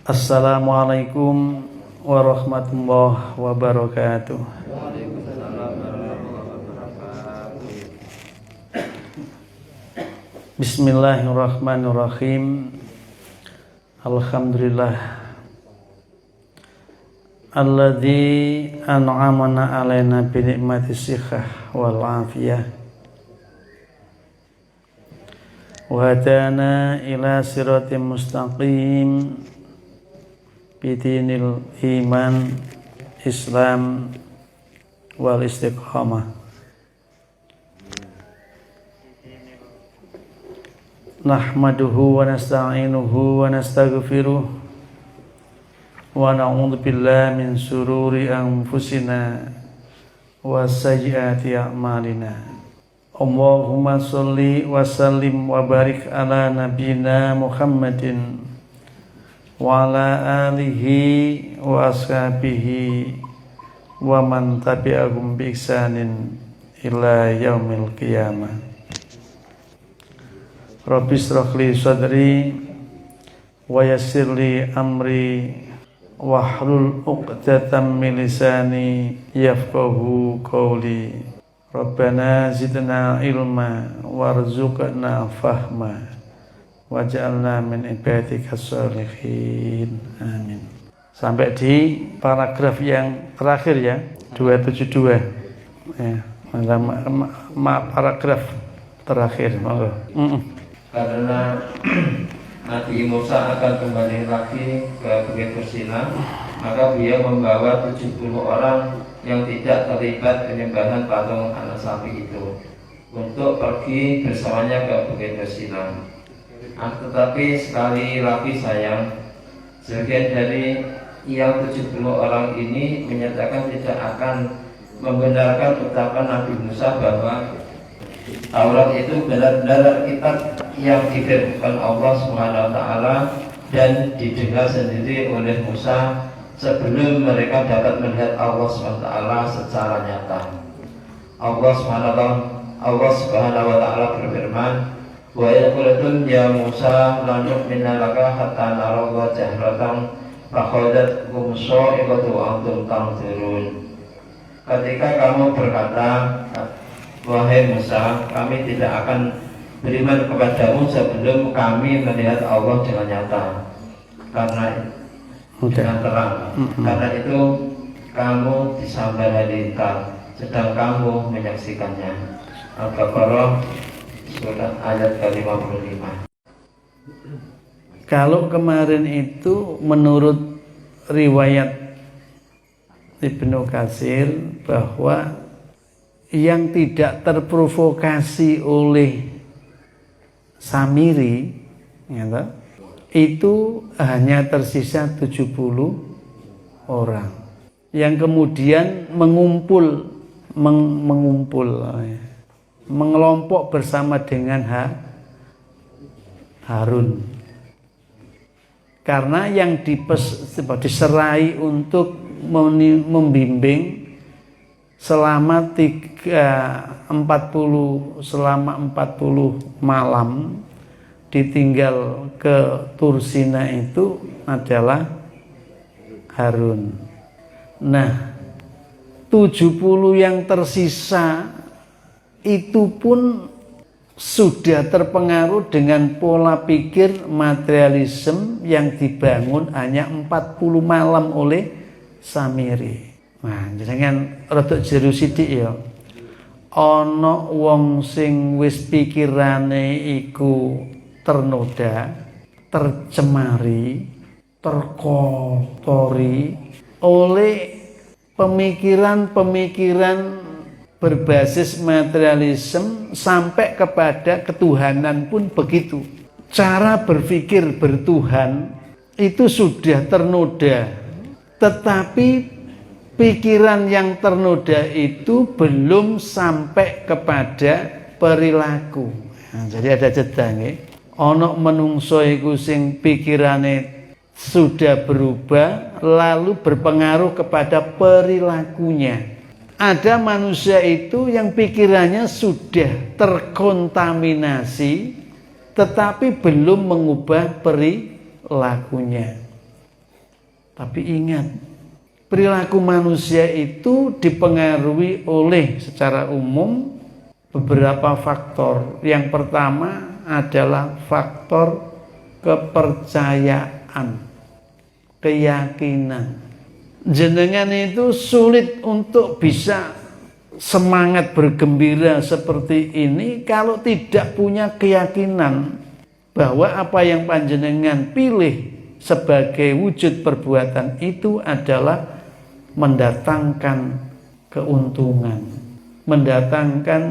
Assalamualaikum warahmatullahi wabarakatuh. Bismillahirrahmanirrahim. Alhamdulillah alladzi an'amana alaina bi ni'mati shihah wal afiyah wa hadana ila siratim mustaqim bidinil iman Islam wal istiqamah. Nahmaduhu wa nasta'inuhu wa nastaghfiruh wa na'udzu billahi min sururi anfusina wa sayyiati a'malina. Allahumma sholli wa sallim wa barik ala nabiyyina Muhammadin wa ala alihi wa ashabihi wa man tabi'ahum bi ihsanin ila yaumil qiyamah. Rabbi shrah li sadri wa yassir li amri wahlul 'uqdatam min lisani yafqahu qawli. Rabbana zidna ilma warzuqna fahma waj'alna min ibadikas sholihin. Amin. Sampai di paragraf yang terakhir ya, 272 ya, paragraf terakhir. Karena Nabi Musa akan kembali lagi ke Bukit Tursina, maka beliau membawa 70 orang yang tidak terlibat penyembahan patung anak sapi itu untuk pergi bersamanya ke Bukit Tursina. Tetapi sekali lagi sayang, sebagian dari yang 70 orang ini menyatakan tidak akan membenarkan ucapan Nabi Musa bahwa Taurat itu benar-benar kitab yang difirmankan Allah Subhanahu wa taala dan didengar sendiri oleh Musa sebelum mereka dapat melihat Allah Subhanahu wa taala secara nyata. Allah Subhanahu wa taala berfirman, "Wa yaqulun ya Musa lan nu'mina laka hatta narallaha jahratan fakhadatkum sha'iqatu wa antum tanzurun." Ketika kamu berkata, wahai Musa, kami tidak akan beriman kepadamu sebelum kami melihat Allah dengan nyata, karena dengan terang. Karena itu kamu disambar halilintar, sedang kamu menyaksikannya. Al-Baqarah surat ayat ke-55. Kalau kemarin itu menurut riwayat Ibnu Katsir bahwa yang tidak terprovokasi oleh Samiri ya, itu hanya tersisa 70 orang yang kemudian mengelompok bersama dengan Harun, karena yang diserai untuk membimbing selama 40 malam ditinggal ke Tursina itu adalah Harun. Nah, 70 yang tersisa itu pun sudah terpengaruh dengan pola pikir materialisme yang dibangun hanya 40 malam oleh Samiri. Nah, jenengan rada jero sithik ya. Ana wong sing wis pikirane iku ternoda, tercemari, terkotori oleh pemikiran-pemikiran berbasis materialisme sampai kepada ketuhanan pun begitu. Cara berpikir bertuhan itu sudah ternoda, tetapi pikiran yang ternoda itu belum sampai kepada perilaku. Nah, jadi ada jeda nggih. Ana menungso iku sing pikirane sudah berubah lalu berpengaruh kepada perilakunya. Ada manusia itu yang pikirannya sudah terkontaminasi tetapi belum mengubah perilakunya. Tapi ingat, perilaku manusia itu dipengaruhi oleh secara umum beberapa faktor. Yang pertama adalah faktor kepercayaan, keyakinan. Jenengan itu sulit untuk bisa semangat bergembira seperti ini kalau tidak punya keyakinan bahwa apa yang panjenengan pilih sebagai wujud perbuatan itu adalah mendatangkan keuntungan, mendatangkan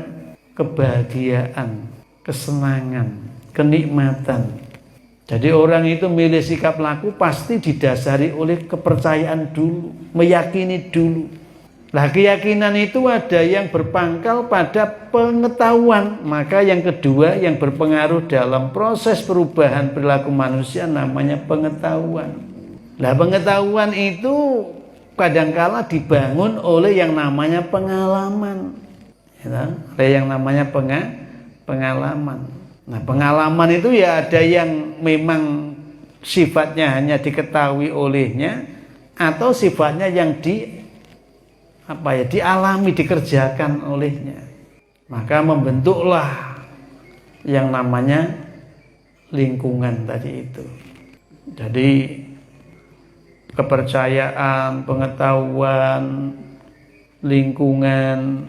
kebahagiaan, kesenangan, kenikmatan. Jadi orang itu milih sikap laku pasti didasari oleh kepercayaan dulu, meyakini dulu. Nah, keyakinan itu ada yang berpangkal pada pengetahuan. Maka yang kedua yang berpengaruh dalam proses perubahan perilaku manusia namanya pengetahuan. Nah, pengetahuan itu kadangkala dibangun oleh yang namanya pengalaman. Ada yang namanya pengalaman. Nah, pengalaman itu ya ada yang memang sifatnya hanya diketahui olehnya atau sifatnya yang dialami, dikerjakan olehnya. Maka membentuklah yang namanya lingkungan tadi itu. Jadi kepercayaan, pengetahuan, lingkungan,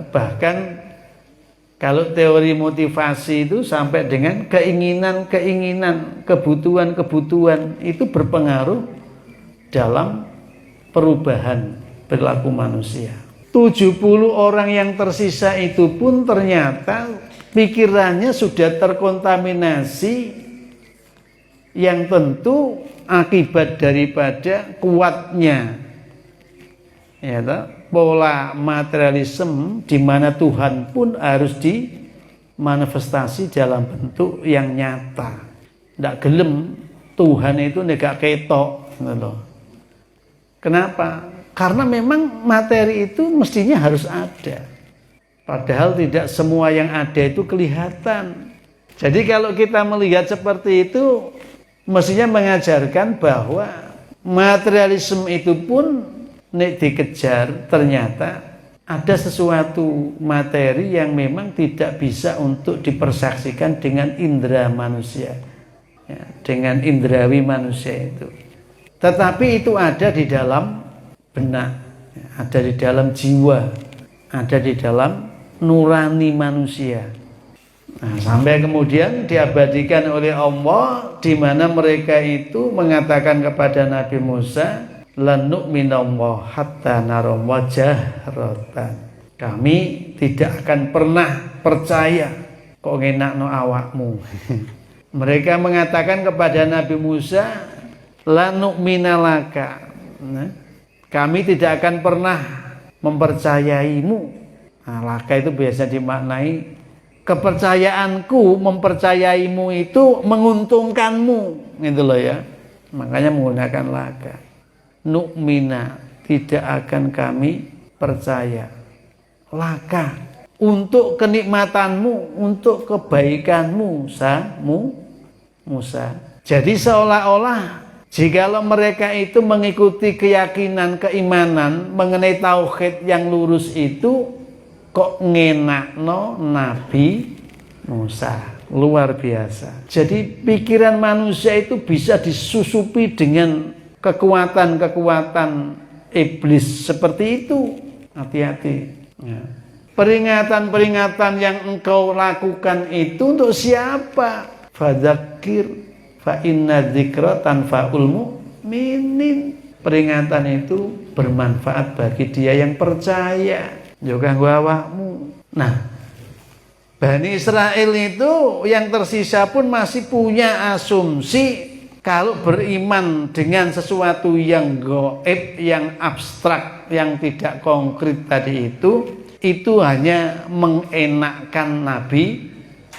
bahkan kalau teori motivasi itu sampai dengan keinginan-keinginan, kebutuhan-kebutuhan itu berpengaruh dalam perubahan perilaku manusia. 70 orang yang tersisa itu pun ternyata pikirannya sudah terkontaminasi yang tentu akibat daripada kuatnya pola materialisme di mana Tuhan pun harus dimanifestasi dalam bentuk yang nyata. Ndak gelem Tuhan itu negak ketok gitu. Kenapa? Karena memang materi itu mestinya harus ada. Padahal tidak semua yang ada itu kelihatan. Jadi kalau kita melihat seperti itu mestinya mengajarkan bahwa materialisme itu pun nek dikejar ternyata ada sesuatu materi yang memang tidak bisa untuk dipersaksikan dengan indera manusia, dengan indrawi manusia itu. Tetapi itu ada di dalam benak, ada di dalam jiwa, ada di dalam nurani manusia. Nah, sampai kemudian diabadikan oleh Allah di mana mereka itu mengatakan kepada Nabi Musa, lan nu'minallah hatta naram jahratan. Kami tidak akan pernah percaya kok ngenakno awakmu. Mereka mengatakan kepada Nabi Musa, lan nu'minalaka. Kami tidak akan pernah mempercayaimu. Nah, laka itu biasa dimaknai kepercayaanku, mempercayaimu itu menguntungkanmu, gitu loh ya. Makanya menggunakan laka. Nu'mina, tidak akan kami percaya. Laka, untuk kenikmatanmu, untuk kebaikanmu, Musa. Jadi seolah-olah jikalau mereka itu mengikuti keyakinan, keimanan mengenai tauhid yang lurus itu, kok ngenakno Nabi Musa. Luar biasa. Jadi pikiran manusia itu bisa disusupi dengan kekuatan-kekuatan iblis seperti itu. Hati-hati. Peringatan-peringatan yang engkau lakukan itu untuk siapa? Fadzakir fa inna dzikra tanfa'ul mu'minin. Peringatan itu bermanfaat bagi dia yang percaya. Juga awakmu. Nah, Bani Israel itu yang tersisa pun masih punya asumsi kalau beriman dengan sesuatu yang gaib, yang abstrak, yang tidak konkret tadi itu hanya mengenakkan Nabi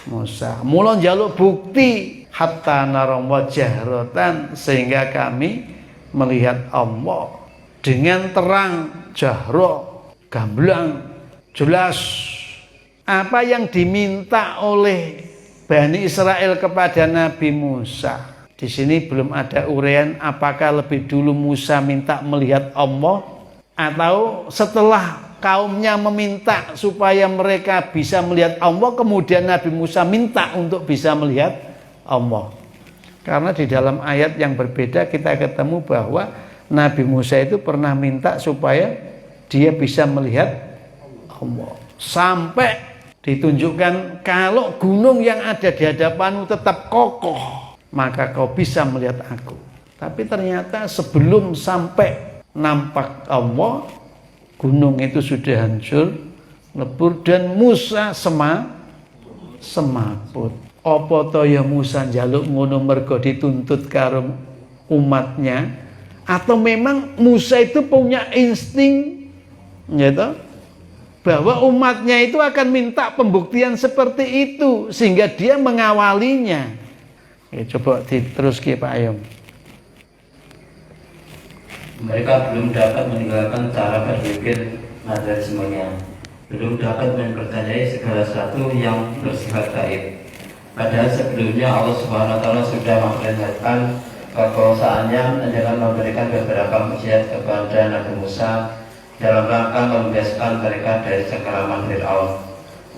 Musa. Mula njaluk bukti hatta naram jahratan, sehingga kami melihat Allah dengan terang, jahro, gamblang, jelas. Apa yang diminta oleh Bani Israel kepada Nabi Musa Di sini belum ada uraian apakah lebih dulu Musa minta melihat Allah atau setelah kaumnya meminta supaya mereka bisa melihat Allah, kemudian Nabi Musa minta untuk bisa melihat Allah. Karena di dalam ayat yang berbeda kita ketemu bahwa Nabi Musa itu pernah minta supaya dia bisa melihat Allah. Sampai ditunjukkan kalau gunung yang ada di hadapanmu tetap kokoh, maka kau bisa melihat aku. Tapi ternyata sebelum sampai nampak Allah, gunung itu sudah hancur, lebur, dan Musa semaput. Apa to ya Musa njaluk ngono mergo dituntut karo umatnya, atau memang Musa itu punya insting gitu, bahwa umatnya itu akan minta pembuktian seperti itu sehingga dia mengawalinya. Ya, coba diterus Pak Ayom. Mereka belum dapat meninggalkan cara berpikir materialismenya, belum dapat mempercayai segala sesuatu yang bersifat gaib. Padahal sebelumnya Allah Subhanahu wa taala sudah memperlihatkan kekuasaannya dengan memberikan beberapa mukjizat kepada Nabi Musa dalam rangka membebaskan mereka dari cengkeraman Fir'aun,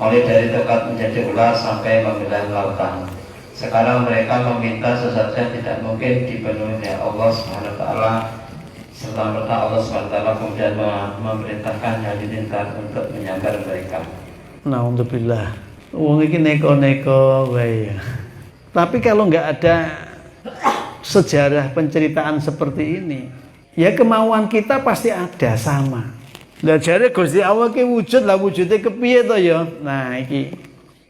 mulai dari tekad menjadi ular sampai membelah lautan. Sekarang mereka meminta sesuatu yang tidak mungkin dipenuhi oleh Allah Subhanahu wa taala. Serta-merta Allah Subhanahu wa taala kemudian memerintahkan halilintar untuk menyambar mereka. Naudzubillah. Wong iki neko-neko wae. Tapi kalau nggak ada sejarah penceritaan seperti ini, ya kemauan kita pasti ada sama. Lah jare Gusti Allah ki wujud, lah wujude kepiye to ya? Nah, iki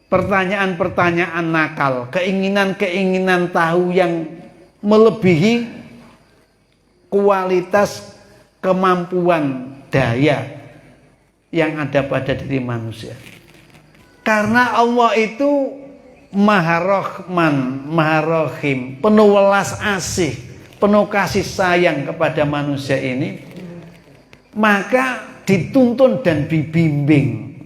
pertanyaan-pertanyaan nakal, keinginan-keinginan tahu yang melebihi kualitas kemampuan daya yang ada pada diri manusia. Karena Allah itu Maha Rahman, Maha Rahim, penuh welas asih, penuh kasih sayang kepada manusia ini, maka dituntun dan dibimbing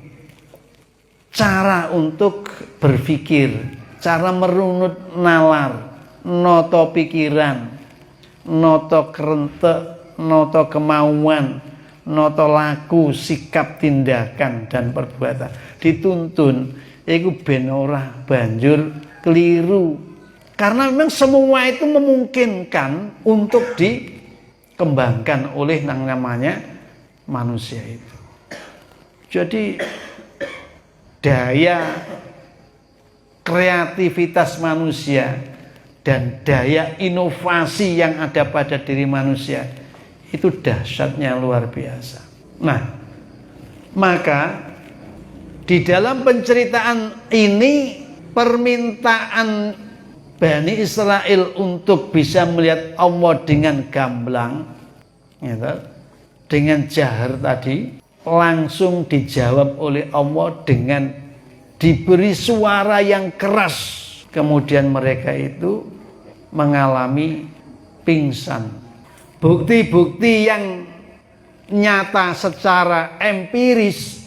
cara untuk berpikir, cara merunut nalar, noto pikiran, noto kerentek, noto kemauan, noto laku, sikap, tindakan, dan perbuatan. Dituntun, itu ben ora banjur keliru. Karena memang semua itu memungkinkan untuk dikembangkan oleh yang namanya manusia itu. Jadi daya kreativitas manusia dan daya inovasi yang ada pada diri manusia itu dahsyatnya luar biasa. Nah, maka di dalam penceritaan ini permintaan Bani Israel untuk bisa melihat Allah dengan gamblang, gitu, dengan jahar tadi, langsung dijawab oleh Allah dengan diberi suara yang keras. Kemudian mereka itu mengalami pingsan. Bukti-bukti yang nyata secara empiris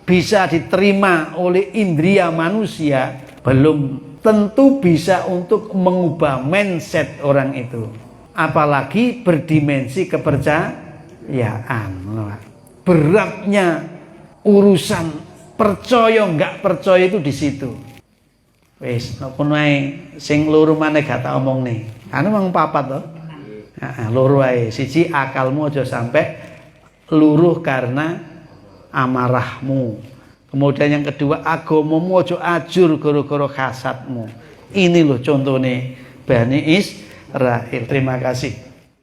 bisa diterima oleh indria manusia belum tentu bisa untuk mengubah mindset orang itu. Apalagi berdimensi kepercayaan. Beratnya urusan percaya nggak percaya itu di situ. Wis, ngono ae sing loro maneh gak tak omongne. Anu mang papat to. Heeh, loro ae. Siji akalmu aja sampai luruh karena amarahmu. Kemudian yang kedua, agamamu aja ajur gara-gara hasadmu. Ini loh contohnya Bani Israil. Terima kasih.